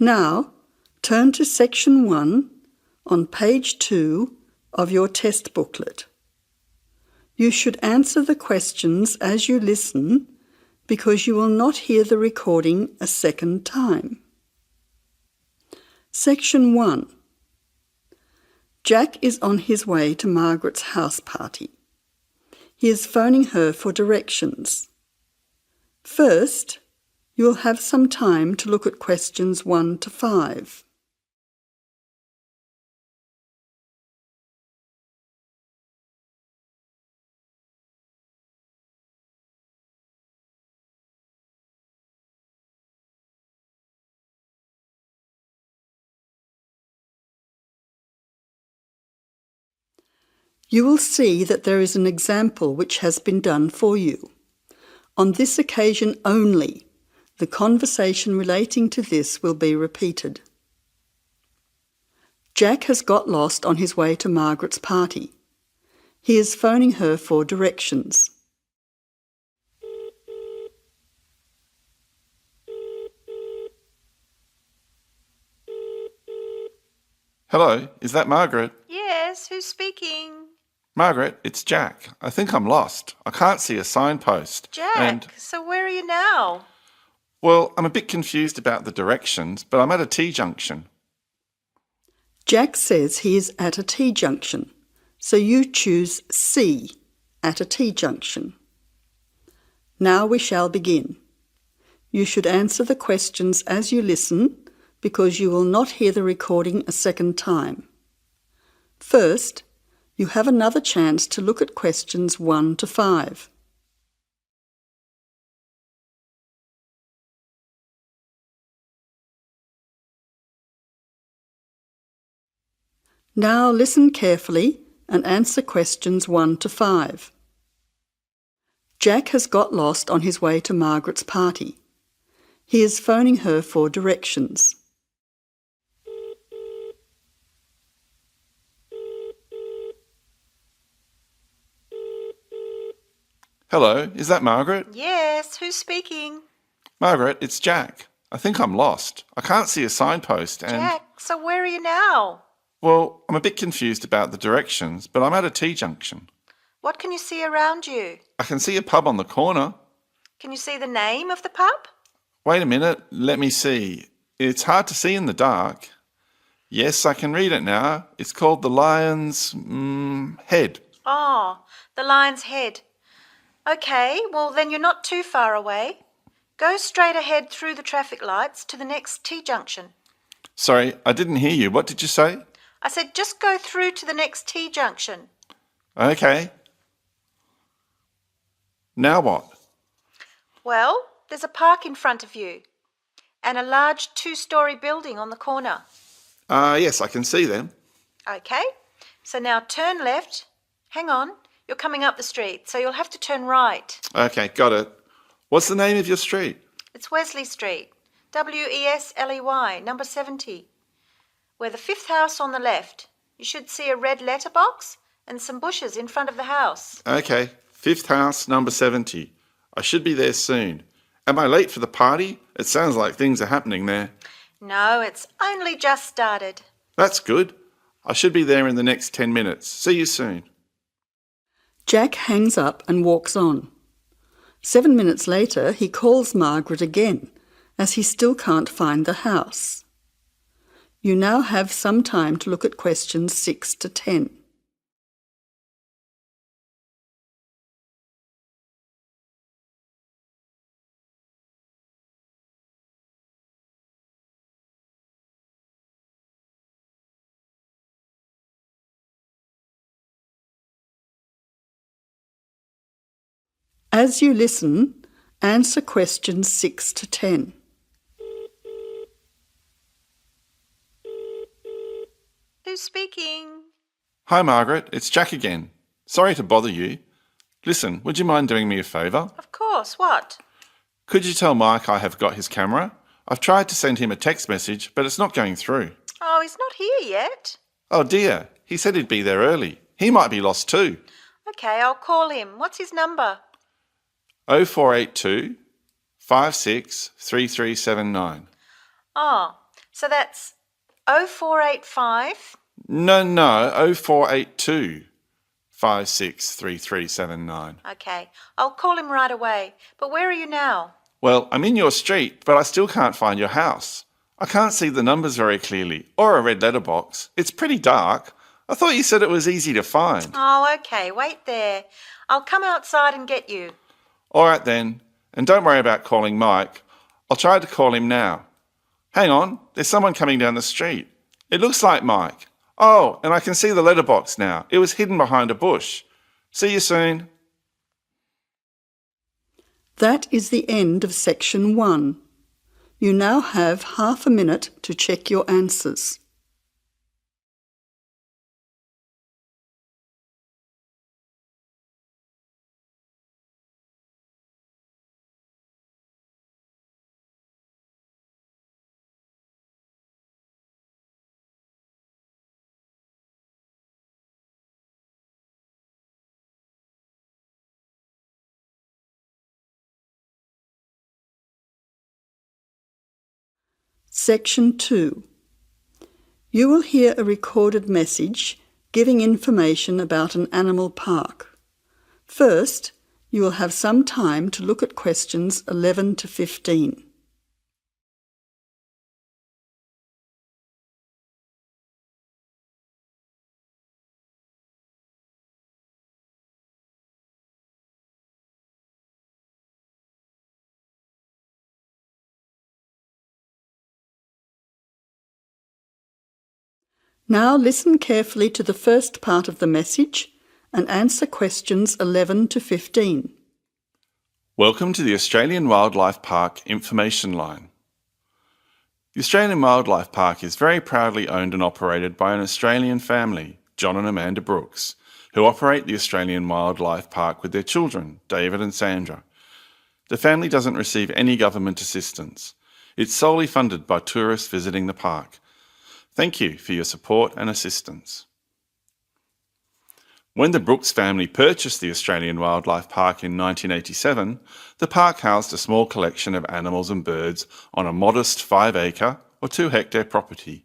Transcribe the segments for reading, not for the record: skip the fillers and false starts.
Now, turn to Section 1 on page 2 of your test booklet. You should answer the questions as you listen because you will not hear the recording a second time. Section 1. Jack is on his way to Margaret's house party. He is phoning her for directions. First, you will have some time to look at questions 1 to 5. You will see that there is an example which has been done for you. On this occasion only, the conversation relating to this will be repeated. Jack has got lost on his way to Margaret's party. He is phoning her for directions. Hello, is that Margaret? Yes, who's speaking? Margaret, it's Jack. I think I'm lost. I can't see a signpost. Jack, so where are you now? Well, I'm a bit confused about the directions, but I'm at a T-junction. Jack says he is at a T-junction, so you choose C, at a T-junction. Now we shall begin. You should answer the questions as you listen, because you will not hear the recording a second time. First, you have another chance to look at questions 1 to 5. Now listen carefully and answer questions 1 to 5. Jack has got lost on his way to Margaret's party. He is phoning her for directions. Hello, is that Margaret? Yes, who's speaking? Margaret, it's Jack. I think I'm lost. I can't see a signpost and... Jack, so where are you now? Well, I'm a bit confused about the directions, but I'm at a T-junction. What can you see around you? I can see a pub on the corner. Can you see the name of the pub? Wait a minute, let me see. It's hard to see in the dark. Yes, I can read it now. It's called the Lion's Head. Oh, the Lion's Head. Okay, well then you're not too far away. Go straight ahead through the traffic lights to the next T-junction. Sorry, I didn't hear you. What did you say? I said just go through to the next T-junction. Okay. Now what? Well, there's a park in front of you and a large 2-storey building on the corner. Yes, I can see them. Okay, so now turn left. Hang on, you're coming up the street, so you'll have to turn right. Okay, got it. What's the name of your street? It's Wesley Street, Wesley, number 70. We're the 5th house on the left. You should see a red letterbox and some bushes in front of the house. Okay, 5th house, number 70. I should be there soon. Am I late for the party? It sounds like things are happening there. No, it's only just started. That's good. I should be there in the next 10 minutes. See you soon. Jack hangs up and walks on. 7 minutes later, he calls Margaret again, as he still can't find the house. You now have some time to look at questions 6 to 10. As you listen, answer questions 6 to 10. Who's speaking? Hi, Margaret. It's Jack again. Sorry to bother you. Listen, would you mind doing me a favour? Of course, what? Could you tell Mike I have got his camera? I've tried to send him a text message, but it's not going through. Oh, he's not here yet. Oh dear, he said he'd be there early. He might be lost too. Okay, I'll call him. What's his number? 0482 563379. Oh, So that's 0485. No, 0482 563379. Okay, I'll call him right away. But where are you now? Well, I'm in your street, but I still can't find your house. I can't see the numbers very clearly, or a red letterbox. It's pretty dark. I thought you said it was easy to find. Oh, okay, wait there. I'll come outside and get you. All right then, and don't worry about calling Mike. I'll try to call him now. Hang on, there's someone coming down the street. It looks like Mike. Oh, and I can see the letterbox now. It was hidden behind a bush. See you soon. That is the end of section 1. You now have half a minute to check your answers. Section 2. You will hear a recorded message giving information about an animal park. First, you will have some time to look at questions 11 to 15. Now listen carefully to the first part of the message and answer questions 11 to 15. Welcome to the Australian Wildlife Park Information Line. The Australian Wildlife Park is very proudly owned and operated by an Australian family, John and Amanda Brooks, who operate the Australian Wildlife Park with their children, David and Sandra. The family doesn't receive any government assistance. It's solely funded by tourists visiting the park. Thank you for your support and assistance. When the Brooks family purchased the Australian Wildlife Park in 1987, the park housed a small collection of animals and birds on a modest 5-acre or 2-hectare property.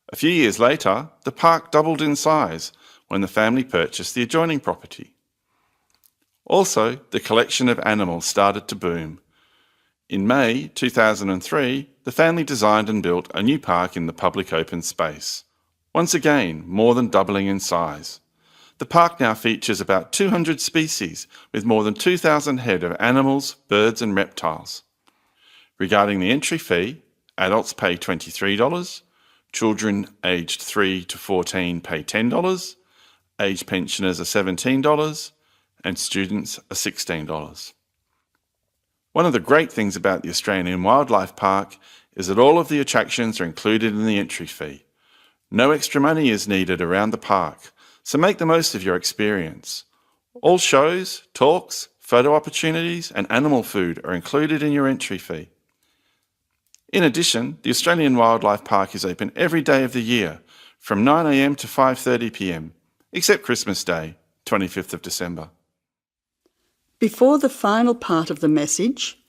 A few years later, the park doubled in size when the family purchased the adjoining property. Also, the collection of animals started to boom. In May 2003, the family designed and built a new park in the public open space. Once again, more than doubling in size. The park now features about 200 species with more than 2,000 head of animals, birds and reptiles. Regarding the entry fee, adults pay $23, children aged 3 to 14 pay $10, aged pensioners are $17 and students are $16. One of the great things about the Australian Wildlife Park is that all of the attractions are included in the entry fee. No extra money is needed around the park, so make the most of your experience. All shows, talks, photo opportunities and animal food are included in your entry fee. In addition, the Australian Wildlife Park is open every day of the year from 9 a.m. to 5:30 p.m, except Christmas Day, 25th of December. Before the final part of the message,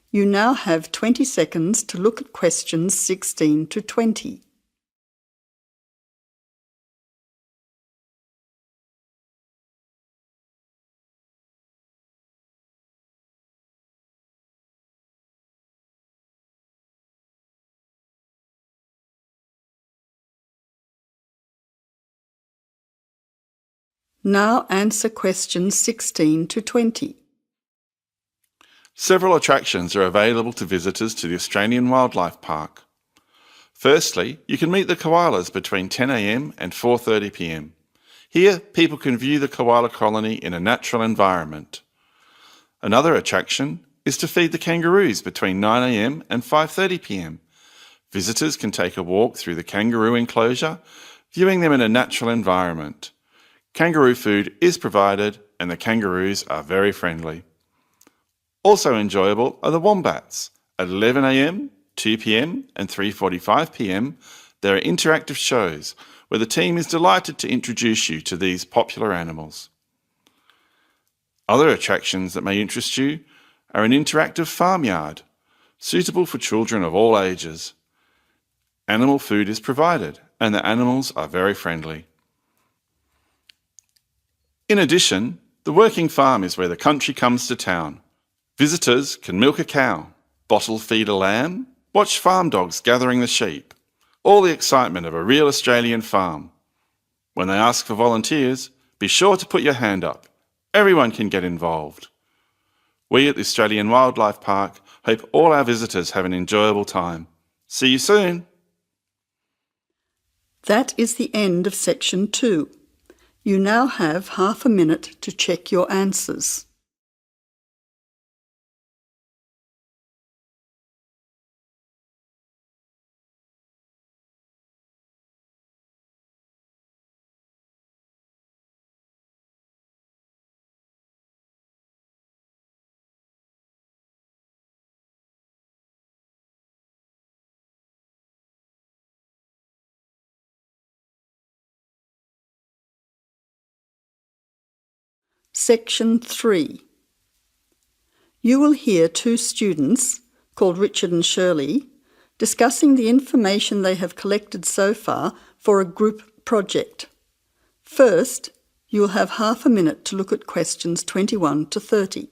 you now have 20 seconds to look at questions 16 to 20. Now answer questions 16 to 20. Several attractions are available to visitors to the Australian Wildlife Park. Firstly, you can meet the koalas between 10 a.m. and 4:30 p.m. Here, people can view the koala colony in a natural environment. Another attraction is to feed the kangaroos between 9 a.m. and 5:30 p.m. Visitors can take a walk through the kangaroo enclosure, viewing them in a natural environment. Kangaroo food is provided and the kangaroos are very friendly. Also enjoyable are the wombats. At 11 a.m, 2 p.m and 3:45 p.m, there are interactive shows where the team is delighted to introduce you to these popular animals. Other attractions that may interest you are an interactive farmyard, suitable for children of all ages. Animal food is provided, and the animals are very friendly. In addition, the working farm is where the country comes to town. Visitors can milk a cow, bottle feed a lamb, watch farm dogs gathering the sheep. All the excitement of a real Australian farm. When they ask for volunteers, be sure to put your hand up. Everyone can get involved. We at the Australian Wildlife Park hope all our visitors have an enjoyable time. See you soon. That is the end of section 2. You now have half a minute to check your answers. Section 3. You will hear two students, called Richard and Shirley, discussing the information they have collected so far for a group project. First, you will have half a minute to look at questions 21 to 30.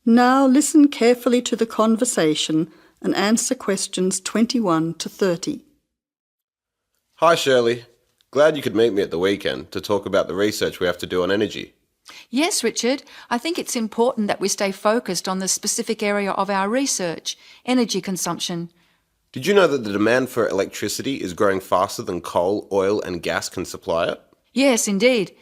Now listen carefully to the conversation and answer questions 21 to 30. Hi Shirley, glad you could meet me at the weekend to talk about the research we have to do on energy. Yes, Richard. I think it's important that we stay focused on the specific area of our research, energy consumption. Did you know that the demand for electricity is growing faster than coal, oil and gas can supply it? Yes, indeed.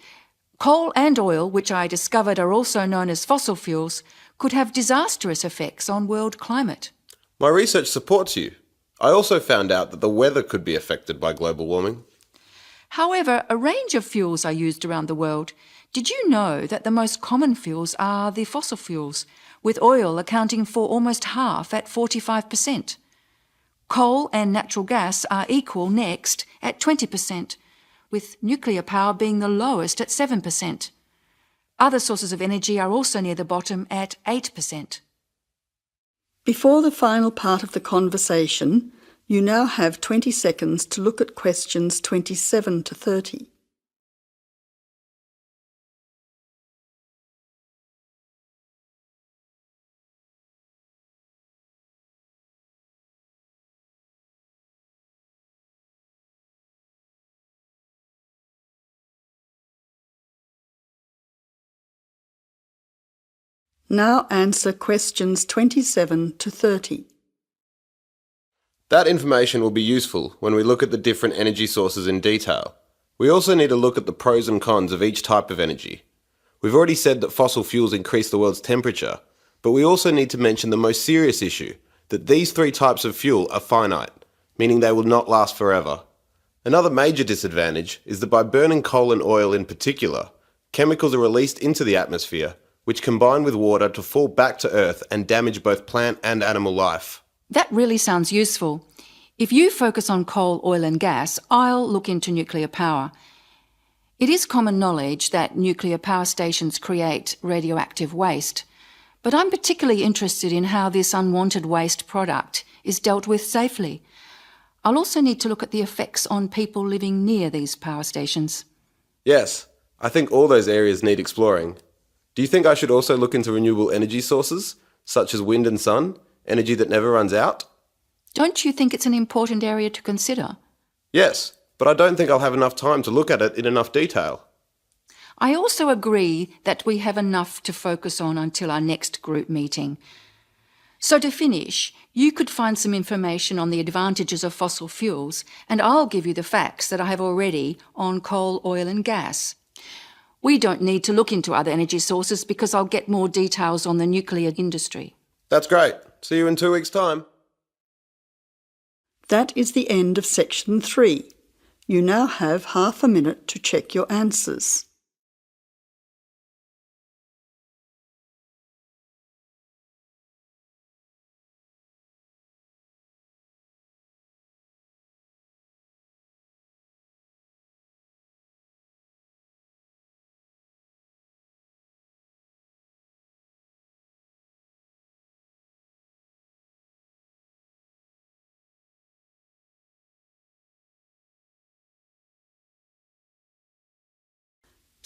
Coal and oil, which I discovered are also known as fossil fuels, could have disastrous effects on world climate. My research supports you. I also found out that the weather could be affected by global warming. However, a range of fuels are used around the world. Did you know that the most common fuels are the fossil fuels, with oil accounting for almost half at 45%? Coal and natural gas are equal next at 20%, with nuclear power being the lowest at 7%. Other sources of energy are also near the bottom at 8%. Before the final part of the conversation, you now have 20 seconds to look at questions 27 to 30. Now answer questions 27 to 30. That information will be useful when we look at the different energy sources in detail. We also need to look at the pros and cons of each type of energy. We've already said that fossil fuels increase the world's temperature, but we also need to mention the most serious issue, that these three types of fuel are finite, meaning they will not last forever. Another major disadvantage is that by burning coal and oil in particular, chemicals are released into the atmosphere, which combine with water to fall back to Earth and damage both plant and animal life. That really sounds useful. If you focus on coal, oil and gas, I'll look into nuclear power. It is common knowledge that nuclear power stations create radioactive waste, but I'm particularly interested in how this unwanted waste product is dealt with safely. I'll also need to look at the effects on people living near these power stations. Yes, I think all those areas need exploring. Do you think I should also look into renewable energy sources, such as wind and sun, energy that never runs out? Don't you think it's an important area to consider? Yes, but I don't think I'll have enough time to look at it in enough detail. I also agree that we have enough to focus on until our next group meeting. So to finish, you could find some information on the advantages of fossil fuels, and I'll give you the facts that I have already on coal, oil and gas. We don't need to look into other energy sources because I'll get more details on the nuclear industry. That's great. See you in 2 weeks' time. That is the end of section 3. You now have half a minute to check your answers.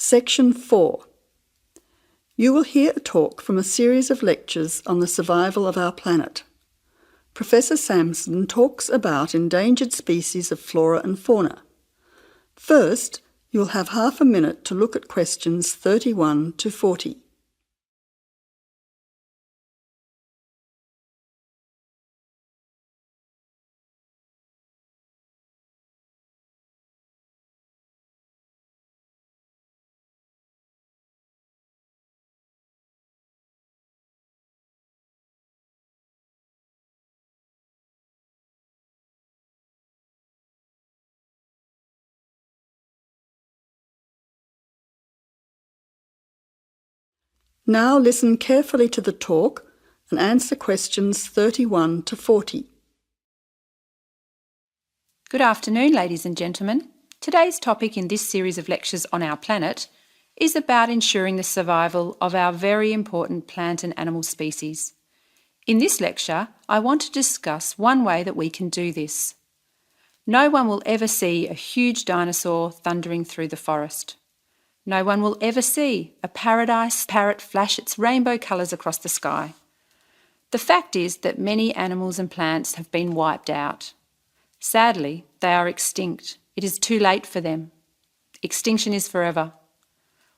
Section 4. You will hear a talk from a series of lectures on the survival of our planet. Professor Samson talks about endangered species of flora and fauna. First, you'll have half a minute to look at questions 31 to 40. Now listen carefully to the talk and answer questions 31 to 40. Good afternoon, ladies and gentlemen. Today's topic in this series of lectures on our planet is about ensuring the survival of our very important plant and animal species. In this lecture, I want to discuss one way that we can do this. No one will ever see a huge dinosaur thundering through the forest. No one will ever see a paradise parrot flash its rainbow colours across the sky. The fact is that many animals and plants have been wiped out. Sadly, they are extinct. It is too late for them. Extinction is forever.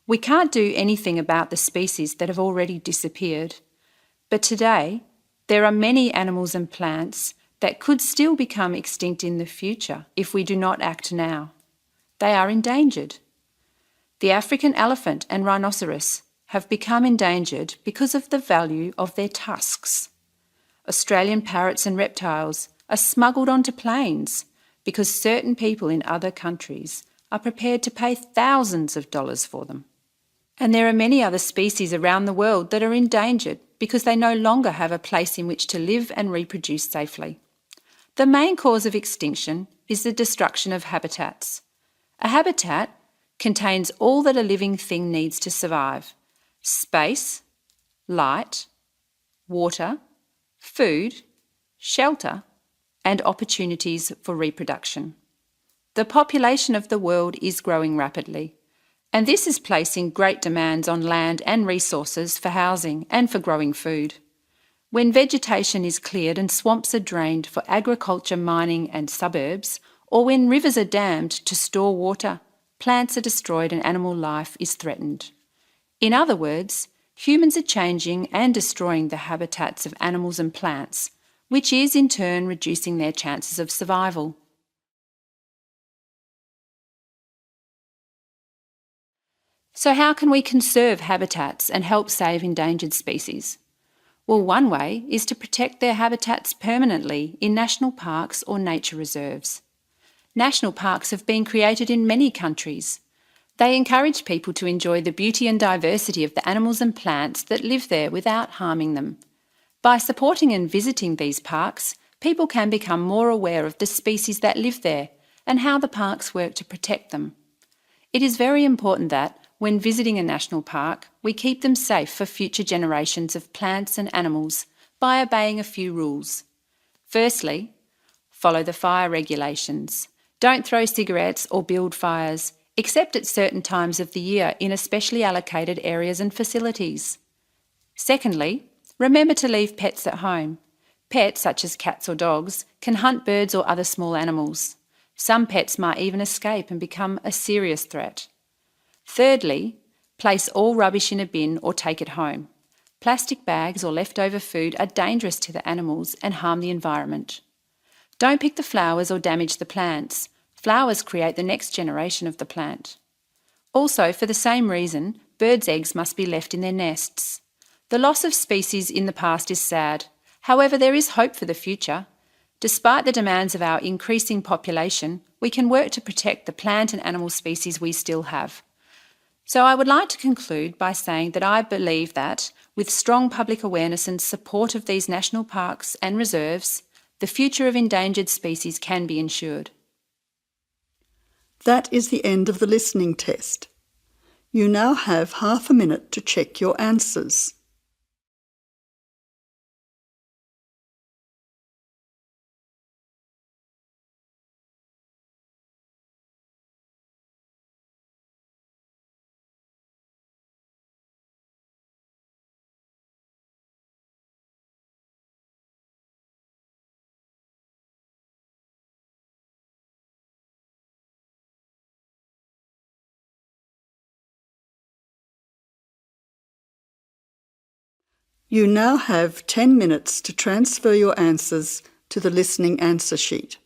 We can't do anything about the species that have already disappeared. But today, there are many animals and plants that could still become extinct in the future if we do not act now. They are endangered. The African elephant and rhinoceros have become endangered because of the value of their tusks. Australian parrots and reptiles are smuggled onto planes because certain people in other countries are prepared to pay thousands of dollars for them. And there are many other species around the world that are endangered because they no longer have a place in which to live and reproduce safely. The main cause of extinction is the destruction of habitats. A habitat contains all that a living thing needs to survive: space, light, water, food, shelter, and opportunities for reproduction. The population of the world is growing rapidly, and this is placing great demands on land and resources for housing and for growing food. When vegetation is cleared and swamps are drained for agriculture, mining and suburbs, or when rivers are dammed to store water, plants are destroyed and animal life is threatened. In other words, humans are changing and destroying the habitats of animals and plants, which is in turn reducing their chances of survival. So how can we conserve habitats and help save endangered species? Well, one way is to protect their habitats permanently in national parks or nature reserves. National parks have been created in many countries. They encourage people to enjoy the beauty and diversity of the animals and plants that live there without harming them. By supporting and visiting these parks, people can become more aware of the species that live there and how the parks work to protect them. It is very important that, when visiting a national park, we keep them safe for future generations of plants and animals by obeying a few rules. Firstly, follow the fire regulations. Don't throw cigarettes or build fires, except at certain times of the year in especially allocated areas and facilities. Secondly, remember to leave pets at home. Pets, such as cats or dogs, can hunt birds or other small animals. Some pets might even escape and become a serious threat. Thirdly, place all rubbish in a bin or take it home. Plastic bags or leftover food are dangerous to the animals and harm the environment. Don't pick the flowers or damage the plants. Flowers create the next generation of the plant. Also, for the same reason, birds' eggs must be left in their nests. The loss of species in the past is sad. However, there is hope for the future. Despite the demands of our increasing population, we can work to protect the plant and animal species we still have. So I would like to conclude by saying that I believe that, with strong public awareness and support of these national parks and reserves, the future of endangered species can be ensured. That is the end of the listening test. You now have half a minute to check your answers. You now have 10 minutes to transfer your answers to the listening answer sheet.